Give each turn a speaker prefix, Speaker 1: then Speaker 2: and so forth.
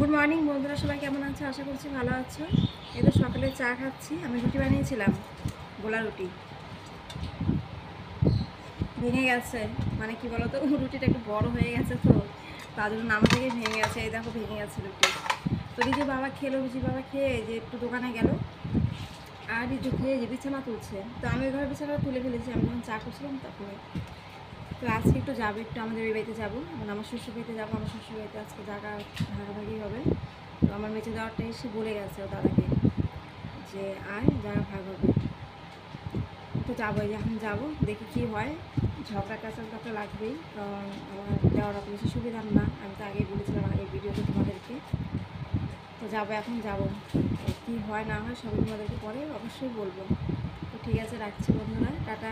Speaker 1: Good morning বন্ধুরা, সবাই কেমন আছো? আশা করছি ভালো আছো। এই তো সকালে চা খাচ্ছি। আমি রুটি বানিয়েছিলাম, গোলা রুটি ভেঙে গেছে। মানে কি বলতো, রুটিটা একটু বড় হয়ে গেছে, তো তার জন্য নামা থেকে ভেঙে গেছে। এই দেখো ভেঙে গেছে রুটি। তো রিজু বাবা খেলো, রিজু বাবা খেয়ে যে একটু দোকানে গেল, আর রিজু খেয়ে যে বিছানা তুলছে। তো আমি ওই ঘরে বিছানাটা তুলে ফেলেছি, আমি যখন চা করছিলাম তখন। তো আজকে একটু যাবো, একটু আমাদের ওই বাড়িতে যাবো, মানে আমার শ্বশুর বাড়িতে যাবো। আমার শ্বশুর বাড়িতে আজকে জায়গা ভাগাভাগি হবে। তো আমার মেচে দেওয়ারটা এসে বলে গেছে ও দাদাকে যে আয় জায়গা ভাগ হবে। তো যাবো, এই যে এখন যাবো, দেখি কী হয়। ঝগড়া কাঁচাল তো লাগবেই, কারণ আমার দেওয়ার অত বেশি সুবিধা না। আমি তো আগেই বলেছিলাম আগের ভিডিওতে তোমাদেরকে। তো যাবো, এখন যাবো, কী হয় না হয় সবই তোমাদেরকে পরে অবশ্যই বলবো। তো ঠিক আছে, রাখছি বন্ধুরা, টাটা।